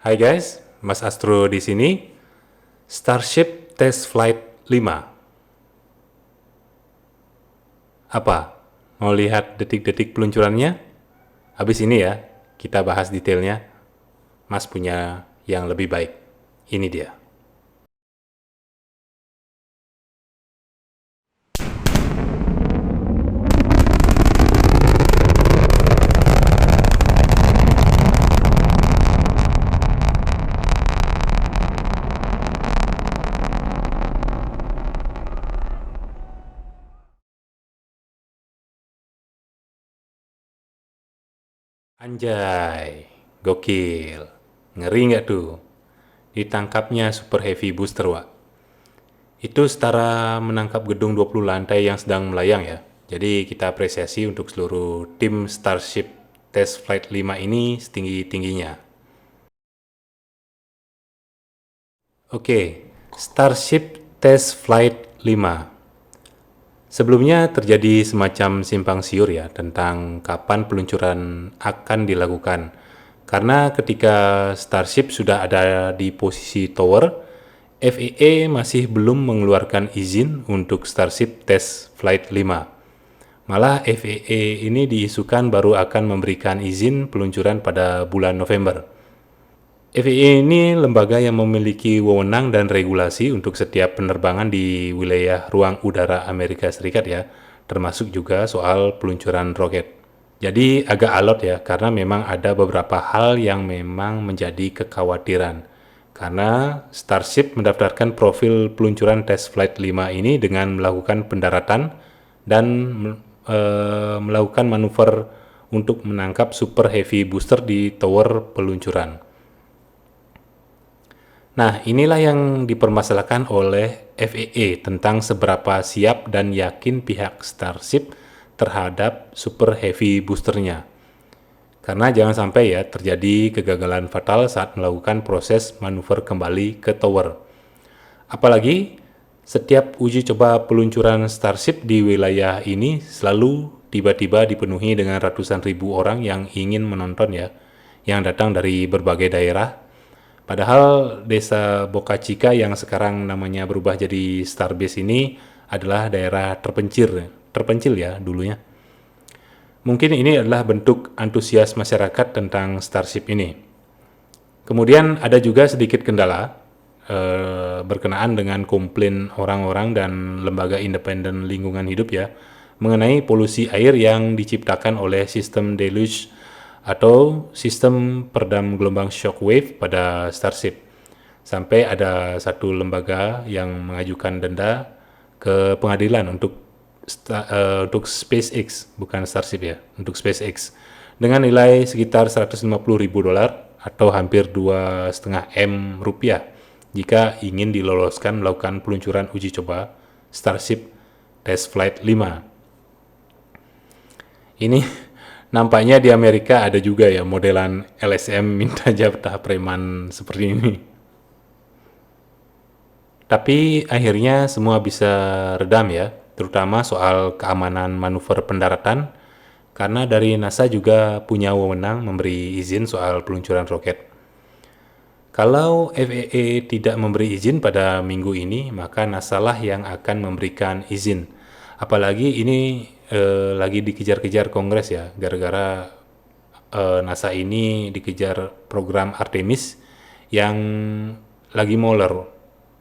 Hai guys, Mas Astro di sini. Starship Test Flight 5. Apa? Mau lihat detik-detik peluncurannya? Habis ini ya, kita bahas detailnya. Mas punya yang lebih baik. Ini dia. Anjay, gokil. Ngeri nggak tuh? Ditangkapnya Super Heavy Booster, Wak. Itu setara menangkap gedung 20 lantai yang sedang melayang ya. Jadi kita apresiasi untuk seluruh tim Starship Test Flight 5 ini setinggi-tingginya. Oke, Starship Test Flight 5. Sebelumnya terjadi semacam simpang siur ya tentang kapan peluncuran akan dilakukan. Karena ketika Starship sudah ada di posisi tower, FAA masih belum mengeluarkan izin untuk Starship Test Flight 5. Malah FAA ini diisukan baru akan memberikan izin peluncuran pada bulan November. FAA ini lembaga yang memiliki wewenang dan regulasi untuk setiap penerbangan di wilayah ruang udara Amerika Serikat ya, termasuk juga soal peluncuran roket. Jadi agak alot ya, karena memang ada beberapa hal yang memang menjadi kekhawatiran. Karena Starship mendaftarkan profil peluncuran Test Flight 5 ini dengan melakukan pendaratan dan melakukan manuver untuk menangkap Super Heavy Booster di tower peluncuran. Nah, inilah yang dipermasalahkan oleh FAA tentang seberapa siap dan yakin pihak Starship terhadap Super Heavy Boosternya. Karena jangan sampai ya terjadi kegagalan fatal saat melakukan proses manuver kembali ke tower. Apalagi setiap uji coba peluncuran Starship di wilayah ini selalu tiba-tiba dipenuhi dengan ratusan ribu orang yang ingin menonton ya, yang datang dari berbagai daerah. Padahal desa Boca Chica yang sekarang namanya berubah jadi Starbase ini adalah daerah terpencil ya dulunya. Mungkin ini adalah bentuk antusias masyarakat tentang Starship ini. Kemudian ada juga sedikit kendala berkenaan dengan komplain orang-orang dan lembaga independen lingkungan hidup ya, mengenai polusi air yang diciptakan oleh sistem deluge atau sistem peredam gelombang shockwave pada Starship. Sampai ada satu lembaga yang mengajukan denda ke pengadilan untuk SpaceX, bukan Starship ya, untuk SpaceX dengan nilai sekitar 150.000 dolar atau hampir 2,5 M rupiah jika ingin diloloskan melakukan peluncuran uji coba Starship Test Flight 5. Ini nampaknya di Amerika ada juga ya modelan LSM minta jatah preman seperti ini. Tapi akhirnya semua bisa redam ya, terutama soal keamanan manuver pendaratan, karena dari NASA juga punya wewenang memberi izin soal peluncuran roket. Kalau FAA tidak memberi izin pada minggu ini, maka NASA lah yang akan memberikan izin. Apalagi ini lagi dikejar-kejar Kongres ya, gara-gara NASA ini dikejar program Artemis yang lagi molor,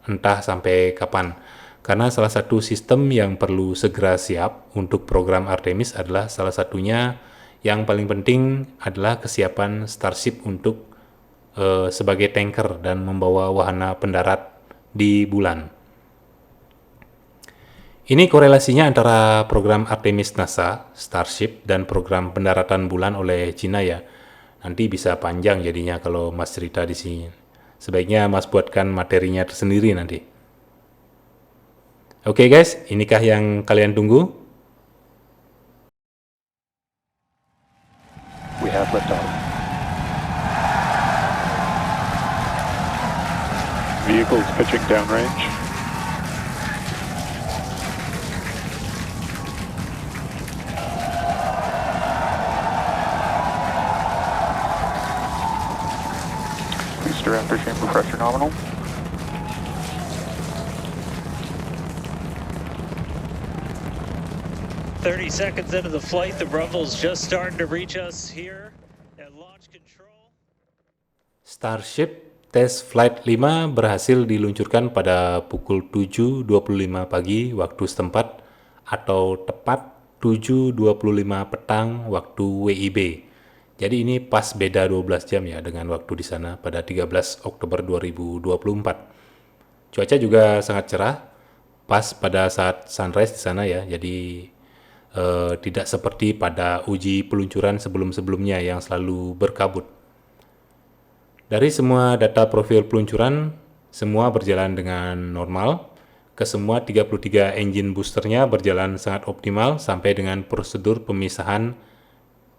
entah sampai kapan. Karena salah satu sistem yang perlu segera siap untuk program Artemis adalah salah satunya yang paling penting adalah kesiapan Starship untuk sebagai tanker dan membawa wahana pendarat di bulan. Ini korelasinya antara program Artemis NASA, Starship, dan program pendaratan bulan oleh Cina ya. Nanti bisa panjang jadinya kalau Mas cerita di sini. Sebaiknya Mas buatkan materinya tersendiri nanti. Oke guys, inikah yang kalian tunggu? We have liftoff. Vehicles pitching downrange. Booster after chamber pressure nominal. "30 seconds into the flight, the rumble's just starting to reach us here at launch control." Starship Test Flight 5 berhasil diluncurkan pada pukul 7.25 pagi waktu setempat atau tepat 7.25 petang waktu WIB. Jadi ini pas beda 12 jam ya dengan waktu di sana pada 13 Oktober 2024. Cuaca juga sangat cerah, pas pada saat sunrise di sana ya. Jadi tidak seperti pada uji peluncuran sebelum-sebelumnya yang selalu berkabut. Dari semua data profil peluncuran, semua berjalan dengan normal. Kesemua 33 engine boosternya berjalan sangat optimal sampai dengan prosedur pemisahan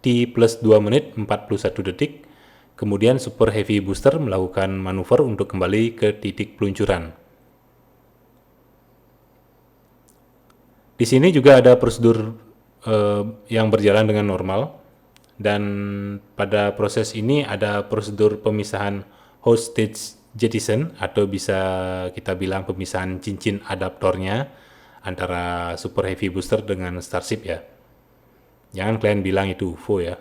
T plus 2 menit 41 detik. Kemudian Super Heavy Booster melakukan manuver untuk kembali ke titik peluncuran. Di sini juga ada prosedur yang berjalan dengan normal. Dan pada proses ini ada prosedur pemisahan hostage jettison atau bisa kita bilang pemisahan cincin adaptornya antara Super Heavy Booster dengan Starship ya. Jangan kalian bilang itu UFO ya.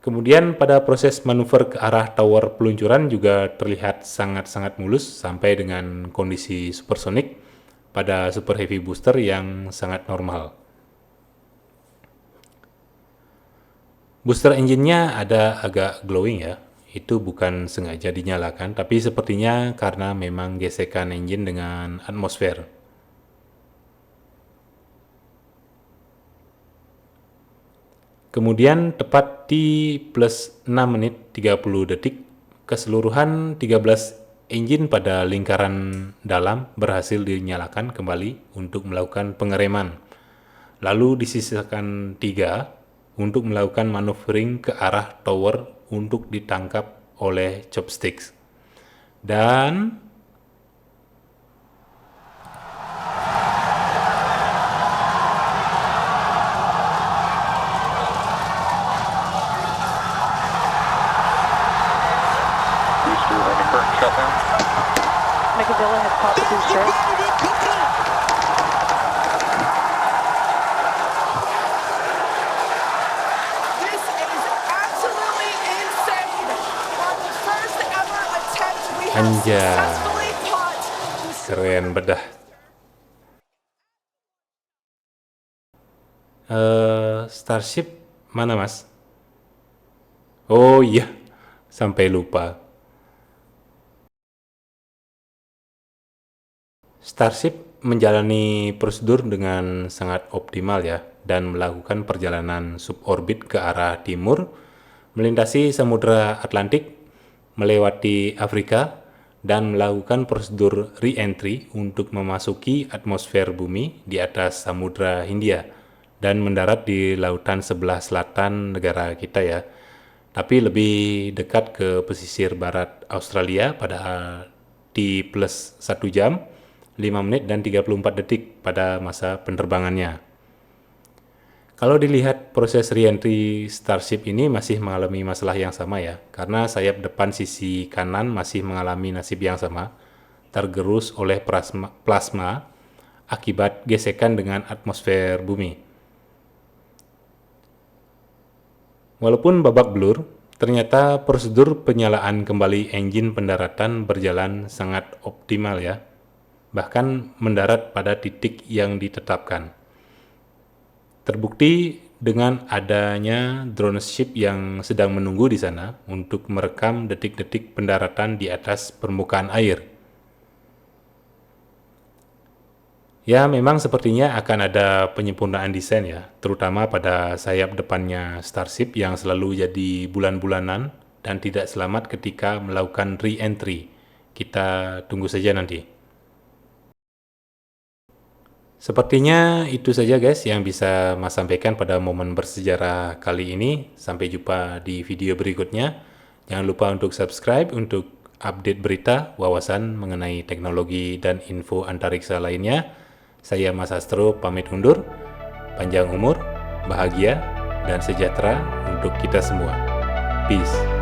Kemudian pada proses manuver ke arah tower peluncuran juga terlihat sangat-sangat mulus sampai dengan kondisi supersonik pada Super Heavy Booster yang sangat normal. Booster engine-nya ada agak glowing ya. Itu bukan sengaja dinyalakan, tapi sepertinya karena memang gesekan engine dengan atmosfer. Kemudian tepat di plus 6 menit 30 detik, keseluruhan 13 engine pada lingkaran dalam berhasil dinyalakan kembali untuk melakukan pengereman. Lalu disisakan 3 untuk melakukan maneuvering ke arah tower untuk ditangkap oleh chopsticks. Dan Booster landing burn shutdown. Megadilla has caught the booster. This is absolutely insane. On the first ever attempt, we have Anjay. successfully caught keren bedah. Starship mana mas? Oh iya, sampai lupa. Starship menjalani prosedur dengan sangat optimal ya, dan melakukan perjalanan suborbit ke arah timur, melintasi Samudra Atlantik, melewati Afrika, dan melakukan prosedur re-entry untuk memasuki atmosfer bumi di atas Samudra Hindia, dan mendarat di lautan sebelah selatan negara kita ya, tapi lebih dekat ke pesisir barat Australia pada T plus 1 jam, 5 menit dan 34 detik pada masa penerbangannya. Kalau dilihat proses re-entry Starship ini masih mengalami masalah yang sama ya, karena sayap depan sisi kanan masih mengalami nasib yang sama, tergerus oleh plasma akibat gesekan dengan atmosfer bumi. Walaupun babak belur, ternyata prosedur penyalaan kembali engine pendaratan berjalan sangat optimal ya, bahkan mendarat pada titik yang ditetapkan. Terbukti dengan adanya drone ship yang sedang menunggu di sana untuk merekam detik-detik pendaratan di atas permukaan air. Ya, memang sepertinya akan ada penyempurnaan desain ya, terutama pada sayap depannya Starship yang selalu jadi bulan-bulanan dan tidak selamat ketika melakukan re-entry. Kita tunggu saja nanti. Sepertinya itu saja guys yang bisa Mas sampaikan pada momen bersejarah kali ini. Sampai jumpa di video berikutnya. Jangan lupa untuk subscribe untuk update berita, wawasan mengenai teknologi dan info antariksa lainnya. Saya Mas Astro pamit undur. Panjang umur, bahagia, dan sejahtera untuk kita semua. Peace.